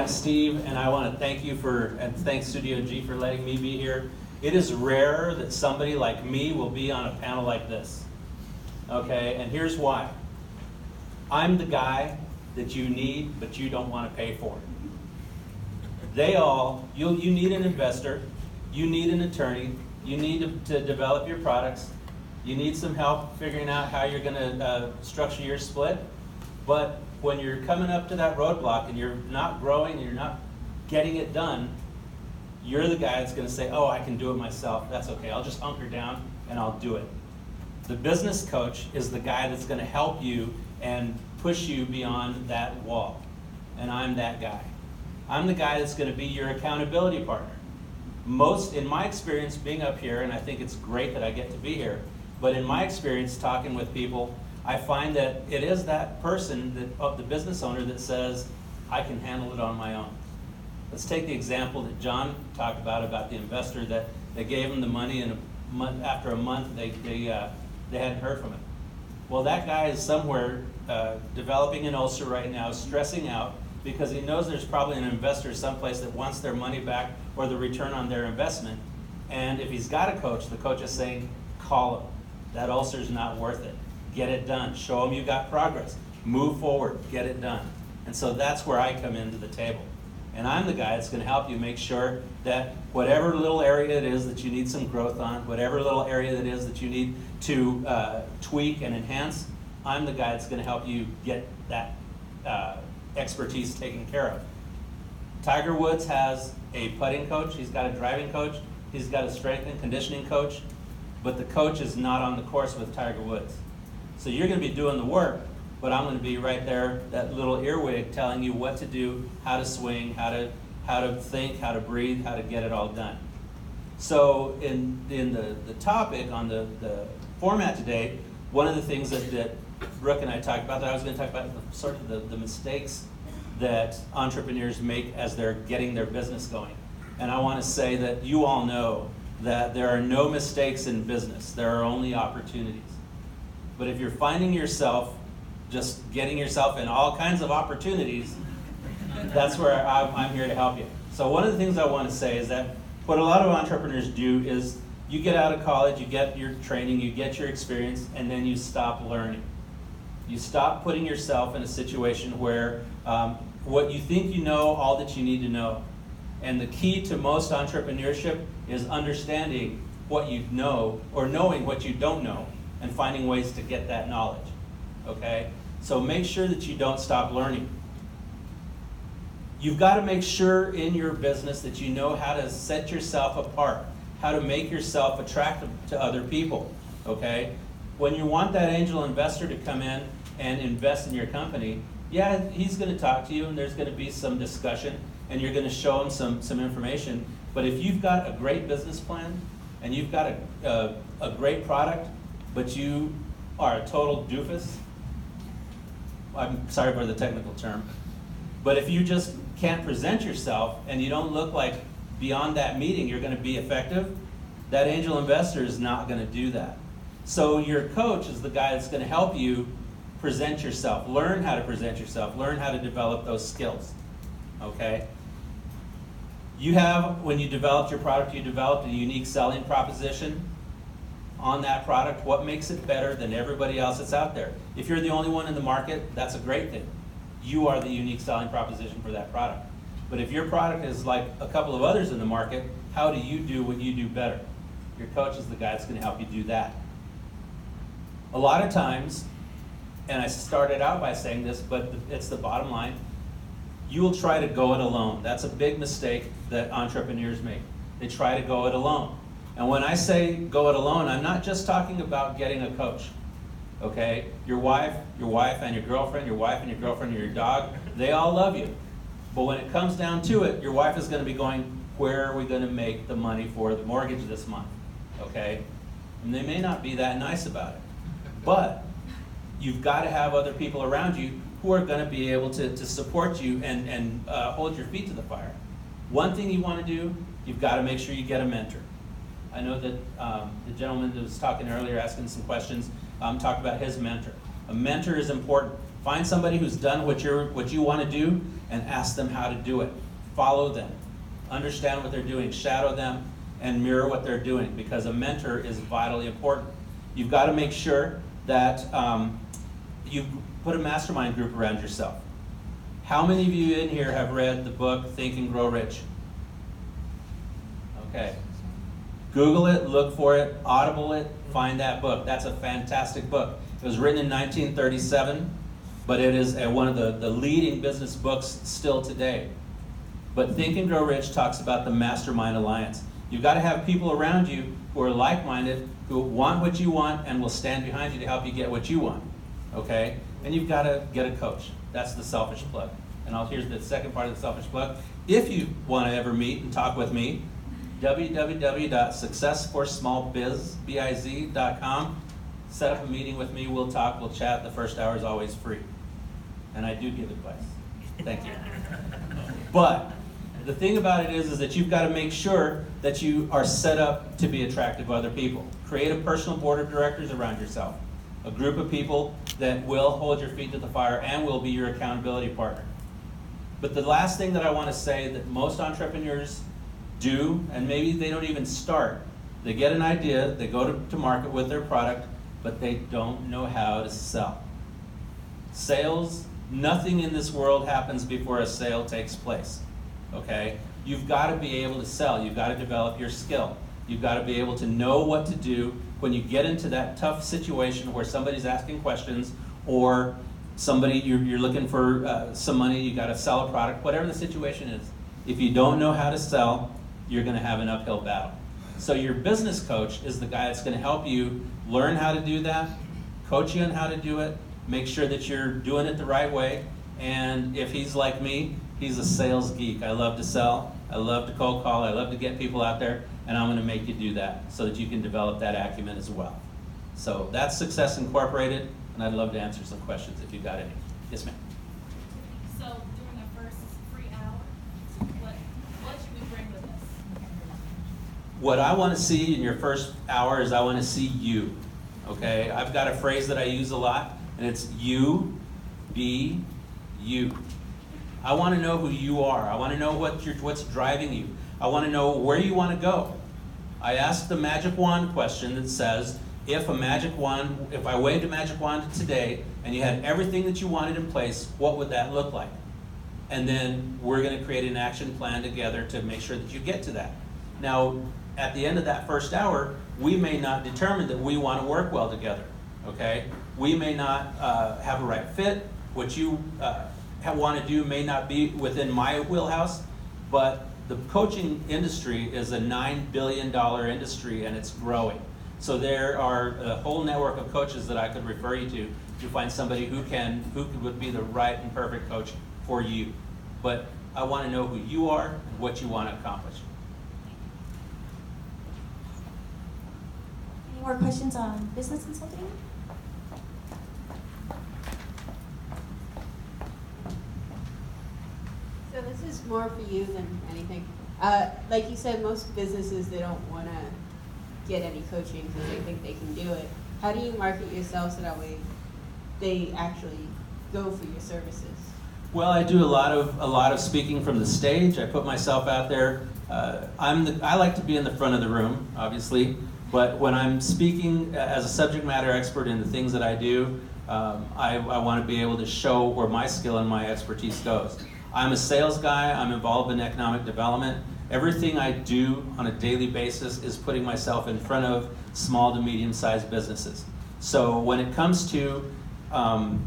Steve, and I want to thank you and thank Studio G for letting me be here. It is rare that somebody like me will be on a panel like this. Okay, and here's why. I'm the guy that you need, but you don't want to pay for. You need an investor, you need an attorney, you need to develop your products, you need some help figuring out how you're going to structure your split, but when you're coming up to that roadblock and you're not growing and you're not getting it done, you're the guy that's going to say, oh, I can do it myself. That's okay. I'll just hunker down and I'll do it. The business coach is the guy that's going to help you and push you beyond that wall. And I'm that guy. I'm the guy that's going to be your accountability partner. In my experience being up here, and I think it's great that I get to be here, but in my experience talking with people, I find that it is that person, the business owner, that says, I can handle it on my own. Let's take the example that John talked about the investor that they gave him the money, and after a month they hadn't heard from him. Well, that guy is somewhere developing an ulcer right now, stressing out, because he knows there's probably an investor someplace that wants their money back or the return on their investment. And if he's got a coach, the coach is saying, call him. That ulcer's not worth it. Get it done. Show them you got progress. Move forward. Get it done. And so that's where I come into the table. And I'm the guy that's going to help you make sure that whatever little area it is that you need some growth on, whatever little area it is that you need to tweak and enhance, I'm the guy that's going to help you get that expertise taken care of. Tiger Woods has a putting coach. He's got a driving coach. He's got a strength and conditioning coach. But the coach is not on the course with Tiger Woods. So you're going to be doing the work, but I'm going to be right there, that little earwig, telling you what to do, how to swing, how to think, how to breathe, how to get it all done. So in the topic on the format today, one of the things that Brooke and I talked about, that I was going to talk about the mistakes that entrepreneurs make as they're getting their business going. And I want to say that you all know that there are no mistakes in business. There are only opportunities. But if you're finding yourself just getting yourself in all kinds of opportunities, that's where I'm here to help you. So one of the things I want to say is that what a lot of entrepreneurs do is you get out of college, you get your training, you get your experience, and then you stop learning. You stop putting yourself in a situation where what you think you know, all that you need to know. And the key to most entrepreneurship is understanding what you know or knowing what you don't know and finding ways to get that knowledge, okay? So make sure that you don't stop learning. You've got to make sure in your business that you know how to set yourself apart, how to make yourself attractive to other people, okay? When you want that angel investor to come in and invest in your company, yeah, he's going to talk to you and there's going to be some discussion and you're going to show him some information. But if you've got a great business plan and you've got a great product, but you are a total doofus, I'm sorry for the technical term, but if you just can't present yourself and you don't look like beyond that meeting you're going to be effective, that angel investor is not going to do that. So your coach is the guy that's going to help you present yourself, learn how to present yourself, learn how to develop those skills, okay? When you developed your product, you developed a unique selling proposition on that product. What makes it better than everybody else that's out there? If you're the only one in the market, that's a great thing. You are the unique selling proposition for that product. But if your product is like a couple of others in the market, how do you do what you do better? Your coach is the guy that's going to help you do that. A lot of times, and I started out by saying this, but it's the bottom line, you will try to go it alone. That's a big mistake that entrepreneurs make. They try to go it alone. And when I say go it alone, I'm not just talking about getting a coach, okay? Your wife and your girlfriend, your wife and your girlfriend, or your dog, they all love you. But when it comes down to it, your wife is going to be going, where are we going to make the money for the mortgage this month, okay? And they may not be that nice about it. But you've got to have other people around you who are going to be able to support you and hold your feet to the fire. One thing you want to do, you've got to make sure you get a mentor. I know that the gentleman that was talking earlier, asking some questions, talked about his mentor. A mentor is important. Find somebody who's done what you want to do and ask them how to do it. Follow them. Understand what they're doing. Shadow them and mirror what they're doing, because a mentor is vitally important. You've got to make sure that you put a mastermind group around yourself. How many of you in here have read the book Think and Grow Rich? Okay. Google it, look for it, Audible it, find that book. That's a fantastic book. It was written in 1937, but it is one of the leading business books still today. But Think and Grow Rich talks about the Mastermind Alliance. You've got to have people around you who are like-minded, who want what you want and will stand behind you to help you get what you want, okay? And you've got to get a coach. That's the selfish plug. And here's the second part of the selfish plug. If you want to ever meet and talk with me, www.successforsmallbiz.com. Set up a meeting with me. We'll talk. We'll chat. The first hour is always free. And I do give advice. Thank you. But the thing about it is that you've got to make sure that you are set up to be attractive to other people. Create a personal board of directors around yourself. A group of people that will hold your feet to the fire and will be your accountability partner. But the last thing that I want to say that most entrepreneurs do, and maybe they don't even start, they get an idea, they go to market with their product, but they don't know how to sell. Sales, nothing in this world happens before a sale takes place, okay? You've got to be able to sell. You've got to develop your skill. You've got to be able to know what to do when you get into that tough situation where somebody's asking questions, or you're looking for some money, you got to sell a product, whatever the situation is. If you don't know how to sell, you're going to have an uphill battle. So your business coach is the guy that's going to help you learn how to do that, coach you on how to do it, make sure that you're doing it the right way. And if he's like me, he's a sales geek. I love to sell, I love to cold call, I love to get people out there, and I'm going to make you do that so that you can develop that acumen as well. So that's Success Incorporated, and I'd love to answer some questions if you've got any. Yes, ma'am. So during the first free hour, what should we bring with us? What I want to see in your first hour is I want to see you, okay? I've got a phrase that I use a lot, and it's you, be you. I want to know who you are. I want to know what's driving you. I want to know where you want to go. I asked the magic wand question that says, if I waved a magic wand today and you had everything that you wanted in place, what would that look like? And then we're going to create an action plan together to make sure that you get to that. Now, at the end of that first hour, we may not determine that we want to work well together, okay? We may not have a right fit. What you want to do may not be within my wheelhouse, but the coaching industry is a $9 billion industry, and it's growing. So there are a whole network of coaches that I could refer you to find somebody who would be the right and perfect coach for you. But I want to know who you are and what you want to accomplish. Any more questions on business consulting? So this is more for you than anything. Like you said, most businesses, they don't want to get any coaching because they think they can do it. How do you market yourself so that way they actually go for your services? Well, I do a lot of speaking from the stage. I put myself out there. I like to be in the front of the room, obviously, but when I'm speaking as a subject matter expert in the things that I do, I want to be able to show where my skill and my expertise goes. I'm a sales guy. I'm involved in economic development. Everything I do on a daily basis is putting myself in front of small to medium-sized businesses. So when it comes to how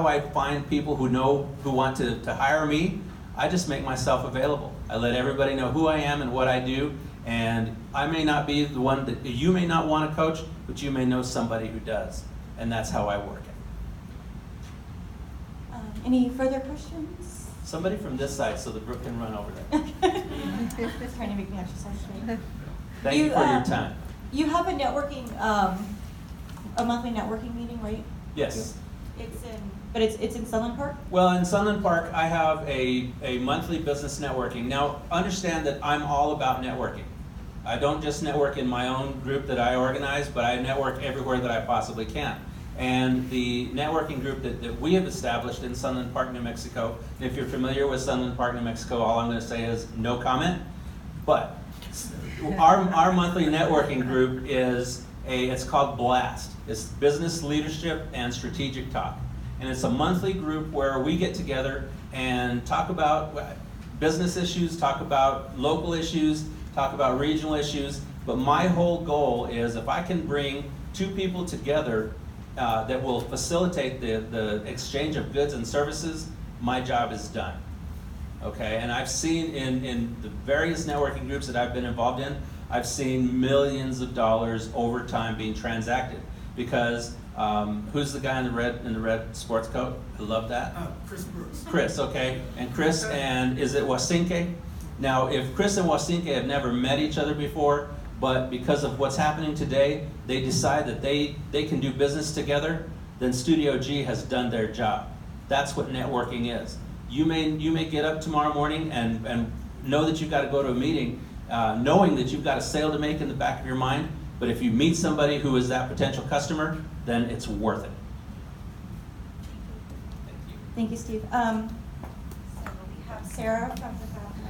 I find people who want to hire me, I just make myself available. I let everybody know who I am and what I do, and I may not be the one that you may not want to coach, but you may know somebody who does, and that's how I work it. Any further questions? Somebody from this side so the Brooke can run over there. Trying to make me exercise today. Thank you for your time. You have a networking, a monthly networking meeting, right? Yes. It's in Sunland Park? Well, in Sunland Park, I have a monthly business networking. Now, understand that I'm all about networking. I don't just network in my own group that I organize, but I network everywhere that I possibly can. And the networking group that we have established in Sunland Park, New Mexico, and if you're familiar with Sunland Park, New Mexico, all I'm going to say is no comment. But our monthly networking group it's called BLAST. It's Business Leadership and Strategic Talk. And it's a monthly group where we get together and talk about business issues, talk about local issues, talk about regional issues. But my whole goal is if I can bring two people together that will facilitate the exchange of goods and services, my job is done. Okay, and I've seen in the various networking groups that I've been involved in, I've seen millions of dollars over time being transacted. Because who's the guy in the red sports coat? I love that. Chris Brooks. Chris, okay, and Chris and is it Wasinke? Now, if Chris and Wasinke have never met each other before, but because of what's happening today, they decide that they can do business together, then Studio G has done their job. That's what networking is. You may get up tomorrow morning and know that you've got to go to a meeting, knowing that you've got a sale to make in the back of your mind, but if you meet somebody who is that potential customer, then it's worth it. Thank you. Thank you, Steve. So we have Sarah from the back.